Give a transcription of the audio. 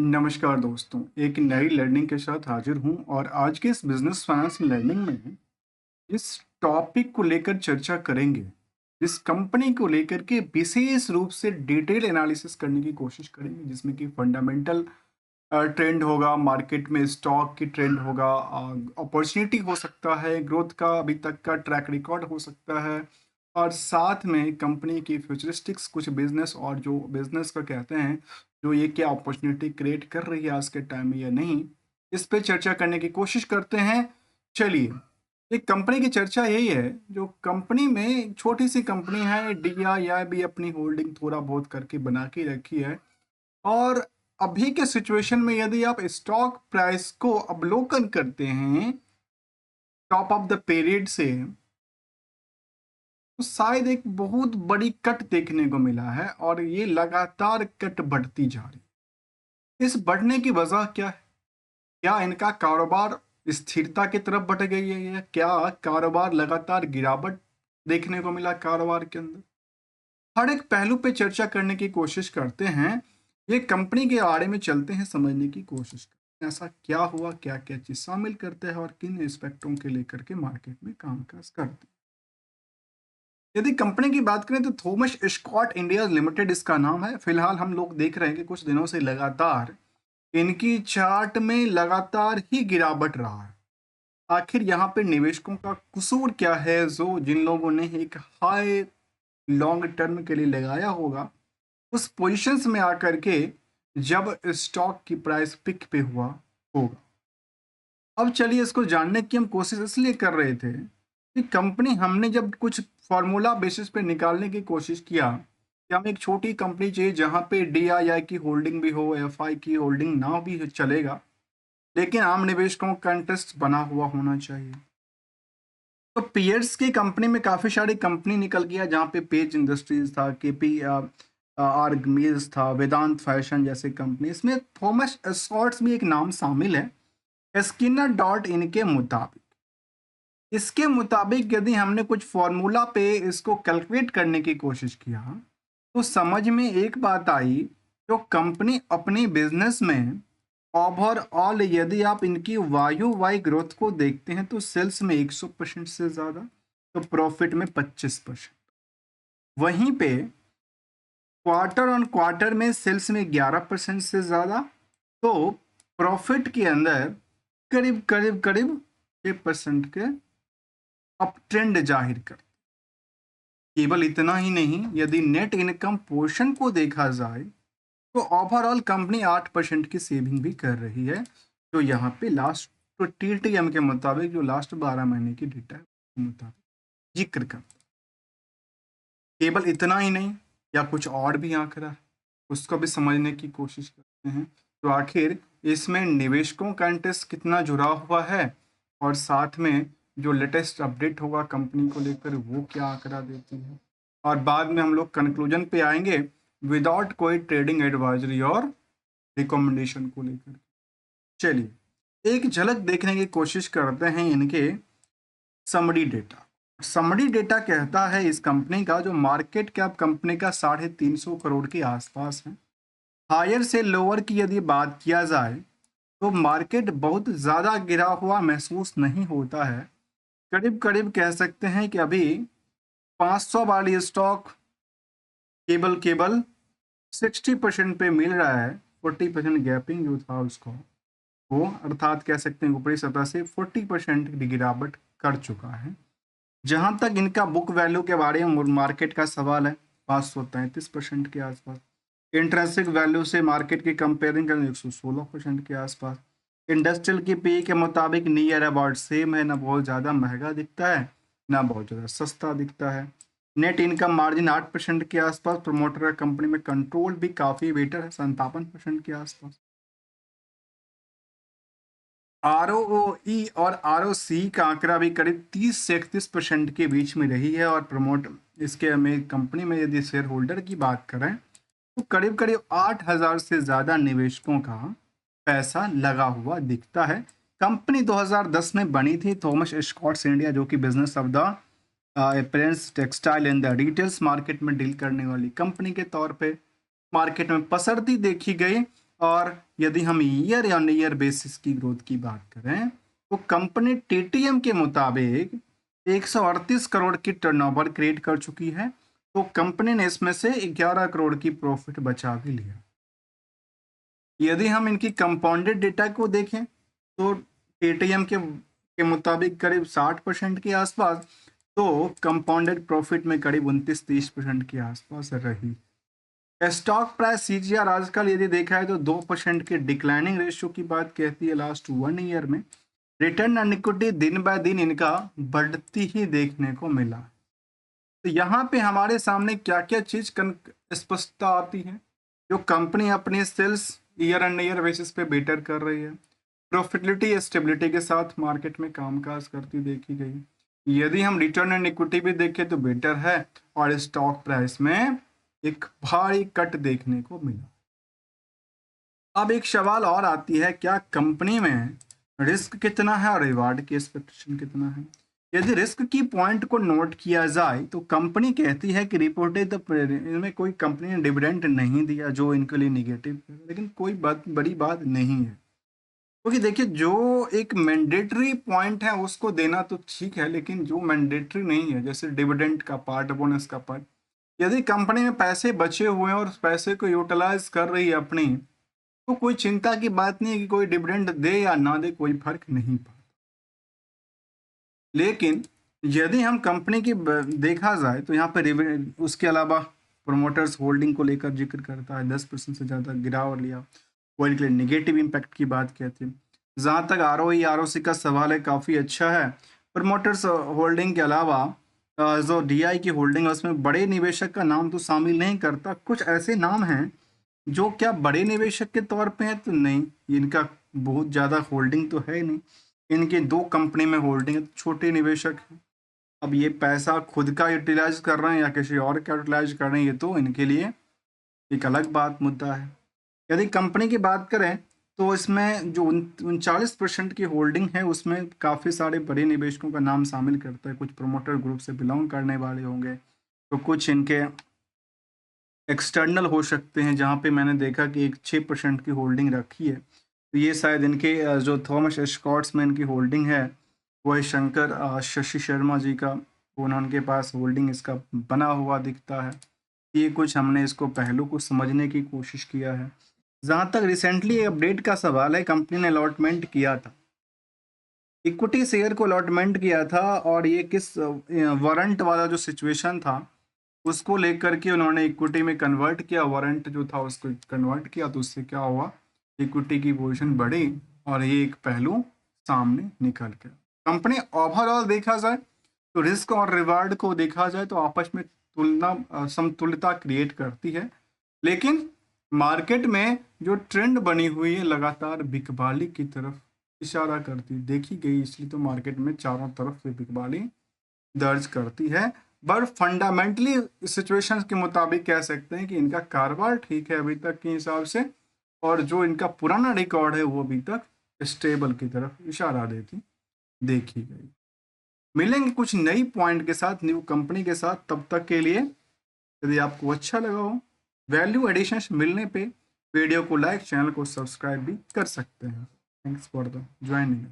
नमस्कार दोस्तों, एक नई लर्निंग के साथ हाजिर हूँ और आज के इस बिजनेस फाइनेंस लर्निंग में इस टॉपिक को लेकर चर्चा करेंगे। इस कंपनी को लेकर के विशेष रूप से डिटेल एनालिसिस करने की कोशिश करेंगे, जिसमें कि फंडामेंटल ट्रेंड होगा, मार्केट में स्टॉक की ट्रेंड होगा, अपॉर्चुनिटी हो सकता है, ग्रोथ का अभी तक का ट्रैक रिकॉर्ड हो सकता है, और साथ में कंपनी की फ्यूचरिस्टिक्स कुछ बिजनेस और जो बिजनेस का कहते हैं, जो ये क्या अपॉर्चुनिटी क्रिएट कर रही है आज के टाइम में या नहीं, इस पे चर्चा करने की कोशिश करते हैं। चलिए, एक कंपनी की चर्चा यही है, जो कंपनी में एक छोटी सी कंपनी है, डिया या भी अपनी होल्डिंग थोड़ा बहुत करके बना के रखी है। और अभी के सिचुएशन में यदि आप स्टॉक प्राइस को अवलोकन करते हैं टॉप ऑफ द पीरियड से, तो शायद एक बहुत बड़ी कट देखने को मिला है और ये लगातार कट बढ़ती जा रही है। इस बढ़ने की वजह क्या है? क्या इनका कारोबार स्थिरता की तरफ बढ़ गई है, या क्या कारोबार लगातार गिरावट देखने को मिला कारोबार के अंदर? हर एक पहलू पे चर्चा करने की कोशिश करते हैं। ये कंपनी के बारे में चलते हैं, समझने की कोशिश करते हैं ऐसा क्या हुआ, क्या क्या चीज शामिल करते हैं और किन एस्पेक्टों के लेकर के मार्केट में कामकाज करते हैं। यदि कंपनी की बात करें तो थॉमस स्कॉट इंडिया लिमिटेड इसका नाम है। फिलहाल हम लोग देख रहे हैं कि कुछ दिनों से लगातार इनकी चार्ट में लगातार ही गिरावट रहा है। आखिर यहाँ पे निवेशकों का कसूर क्या है, जो जिन लोगों ने एक हाई लॉन्ग टर्म के लिए लगाया होगा, उस पोजीशंस में आकर के जब स्टॉक की प्राइस पिक पे हुआ होगा। अब चलिए, इसको जानने की हम कोशिश इसलिए कर रहे थे कि कंपनी हमने जब कुछ फार्मूला बेसिस पे निकालने की कोशिश किया कि हमें एक छोटी कंपनी चाहिए जहां पे डीआईआई की होल्डिंग भी हो, एफआई की होल्डिंग ना भी चलेगा, लेकिन आम निवेशकों का इंटरेस्ट बना हुआ होना चाहिए। तो पीयर्स की कंपनी में काफ़ी सारी कंपनी निकल गया, जहाँ पे पेज इंडस्ट्रीज था, केपी आर्ग मिल्स था, वेदांत फैशन जैसे कंपनी। इसमें थॉमस एस्कॉट्स भी एक नाम शामिल है। स्किनर डॉट इनके मुताबिक, यदि हमने कुछ फॉर्मूला पे इसको कैलकुलेट करने की कोशिश किया, तो समझ में एक बात आई। जो कंपनी अपनी बिजनेस में ओवरऑल, यदि आप इनकी वायु वाई ग्रोथ को देखते हैं, तो सेल्स में 100% से ज़्यादा, तो प्रॉफिट में 25%। वहीं पे क्वार्टर ऑन क्वार्टर में सेल्स में 11% से ज़्यादा, तो प्रॉफिट के अंदर करीब करीब करीब 6% के अप ट्रेंड जाहिर कर। केवल इतना ही नहीं, यदि नेट इनकम पोर्शन को देखा जाए, तो ओवरऑल कंपनी 8% की सेविंग भी कर रही है, जो यहाँ पे लास्ट, तो टीटीएम के मुताबिक जो लास्ट 12 महीने की डेटा है उसके मुताबिक जिक्र कर। केवल इतना ही नहीं, या कुछ और भी आंकड़ा है, उसको भी समझने की कोशिश करते हैं। तो आखिर इसमें निवेशकों का इंटरेस्ट कितना जुड़ा हुआ है, और साथ में जो लेटेस्ट अपडेट होगा कंपनी को लेकर, वो क्या आंकड़ा देती है, और बाद में हम लोग कंक्लूजन पे आएंगे विदाउट कोई ट्रेडिंग एडवाइजरी और रिकमेंडेशन को लेकर। चलिए, एक झलक देखने की कोशिश करते हैं इनके समरी डेटा। समरी डेटा कहता है इस कंपनी का जो मार्केट कैप कंपनी का 350 करोड़ के आसपास है। हायर से लोअर की यदि बात किया जाए, तो मार्केट बहुत ज़्यादा गिरा हुआ महसूस नहीं होता है। करीब करीब कह सकते हैं कि अभी 500 वाली स्टॉक केवल केवल 60% पे मिल रहा है। 40% गैपिंग जो था उसको, वो अर्थात कह सकते हैं ऊपरी सतह से 40% की गिरावट कर चुका है। जहां तक इनका बुक वैल्यू के बारे में मार्केट का सवाल है, 533% के आसपास। इंट्रेंसिक वैल्यू से मार्केट की कंपेयरिंग करें 116% के आसपास। इंडस्ट्रियल की पी के मुताबिक नियर अबाउट सेम है, ना बहुत ज़्यादा महंगा दिखता है, ना बहुत ज़्यादा सस्ता दिखता है। नेट इनकम मार्जिन 8% के आसपास। प्रोमोटर का कंपनी में कंट्रोल भी काफ़ी बेटर है, 57% के आसपास। आरओई और आरओसी का आंकड़ा भी करीब 30 से 31% के बीच में रही है। और प्रमोट इसके में कंपनी में यदि शेयर होल्डर की बात करें, तो करीब करीब 8,000 से ज़्यादा निवेशकों का पैसा लगा हुआ दिखता है। कंपनी 2010 में बनी थी, थॉमस स्कॉट्स इंडिया, जो कि business of the appearance textile and the retails market में डील करने वाली कंपनी के तौर पे मार्केट में पसरती देखी गई। और यदि हम ईयर ऑन ईयर बेसिस की ग्रोथ की बात करें तो कंपनी टीटीएम के मुताबिक 138 करोड़ की टर्नओवर क्रिएट कर चुकी है। तो कंपनी ने इसमें से 11 करोड़ की प्रॉफिट बचा भी लिया। यदि हम इनकी कंपाउंडेड डेटा को देखें तो टीटीएम के मुताबिक करीब 60% के आसपास, तो कंपाउंडेड प्रॉफिट में करीब 29-30% के आसपास रही। स्टॉक प्राइस सीजीआर आजकल यदि देखा है तो 2% के डिक्लाइनिंग रेशियो की बात कहती है लास्ट 1 ईयर में। रिटर्न ऑन इक्विटी दिन बाय दिन इनका बढ़ती ही देखने को मिला। तो यहाँ पे हमारे सामने क्या क्या चीज स्पष्टता आती है। जो कंपनी अपनी sales year and year basis पे बेटर कर रही है, प्रॉफिटेबिलिटी स्टेबिलिटी के साथ मार्केट में कामकाज करती देखी गई। यदि हम रिटर्न ऑन इक्विटी भी देखें तो बेटर है और स्टॉक प्राइस में एक भारी कट देखने को मिला। अब एक सवाल और आती है, क्या कंपनी में रिस्क कितना है और रिवार्ड की एक्सपेक्टेशन कितना है। यदि रिस्क की पॉइंट को नोट किया जाए तो कंपनी कहती है कि रिपोर्टेड इनमें कोई कंपनी ने डिविडेंड नहीं दिया जो इनके लिए निगेटिव है, लेकिन कोई बड़ी बात नहीं है। क्योंकि देखिए जो एक मैंडेटरी पॉइंट है उसको देना तो ठीक है, लेकिन जो मैंडेटरी नहीं है जैसे डिविडेंड का पार्ट, बोनस का पार्ट, यदि कंपनी में पैसे बचे हुए हैं और उस पैसे को यूटिलाइज कर रही है अपनी, तो कोई चिंता की बात नहीं है कि कोई डिविडेंड दे या ना दे, कोई फर्क नहीं पड़ता। लेकिन यदि हम कंपनी की देखा जाए तो यहाँ पर उसके अलावा प्रोमोटर्स होल्डिंग को लेकर जिक्र करता है, 10% से ज़्यादा गिरावट लिया, कोई के लिए निगेटिव इम्पैक्ट की बात कहते हैं। जहाँ तक आरओई आरओसी का सवाल है, काफ़ी अच्छा है। प्रमोटर्स होल्डिंग के अलावा जो डीआई की होल्डिंग है उसमें बड़े निवेशक का नाम तो शामिल नहीं करता। कुछ ऐसे नाम हैं जो क्या बड़े निवेशक के तौर पे हैं, तो नहीं, इनका बहुत ज़्यादा होल्डिंग तो है नहीं। इनकी 2 कंपनी में होल्डिंग है, तो छोटे निवेशक हैं। अब ये पैसा खुद का यूटिलाइज कर रहे हैं या किसी और का यूटिलाइज कर रहे हैं, ये तो इनके लिए एक अलग बात मुद्दा है। यदि कंपनी की बात करें तो इसमें जो 39% की होल्डिंग है उसमें काफ़ी सारे बड़े निवेशकों का नाम शामिल करता है। कुछ प्रोमोटर ग्रुप से बिलोंग करने वाले होंगे, तो कुछ इनके एक्सटर्नल हो सकते हैं, जहाँ पे मैंने देखा कि एक 6% की होल्डिंग रखी है। तो ये शायद इनके जो थॉमस एस्कॉट्स में इनकी होल्डिंग है वो है शंकर शशि शर्मा जी का, उनके पास होल्डिंग इसका बना हुआ दिखता है। ये कुछ हमने इसको पहलू को समझने की कोशिश किया है। जहाँ तक रिसेंटली अपडेट का सवाल है, कंपनी ने अलॉटमेंट किया था, इक्विटी शेयर को अलॉटमेंट किया था, और ये किस वारंट वाला जो सिचुएशन था उसको लेकर के उन्होंने इक्विटी में कन्वर्ट किया। वारंट जो था उसको कन्वर्ट किया, तो उससे क्या हुआ, इक्विटी की पोजीशन बढ़ी और ये एक पहलू सामने निकल गया। कंपनी ओवरऑल देखा जाए तो रिस्क और रिवार्ड को देखा जाए तो आपस में समतुल्यता क्रिएट करती है, लेकिन मार्केट में जो ट्रेंड बनी हुई है लगातार बिकवाली की तरफ इशारा करती देखी गई, इसलिए तो मार्केट में चारों तरफ से बिकवाली दर्ज करती है। बट फंडामेंटली सिचुएशंस के मुताबिक कह सकते हैं कि इनका कारोबार ठीक है अभी तक के हिसाब से, और जो इनका पुराना रिकॉर्ड है वो अभी तक स्टेबल की तरफ इशारा देती देखी गई। मिलेंगे कुछ नई पॉइंट के साथ, न्यू कंपनी के साथ। तब तक के लिए यदि आपको अच्छा लगा हो, वैल्यू एडिशंस मिलने पे वीडियो को लाइक, चैनल को सब्सक्राइब भी कर सकते हैं। Thanks for the joining.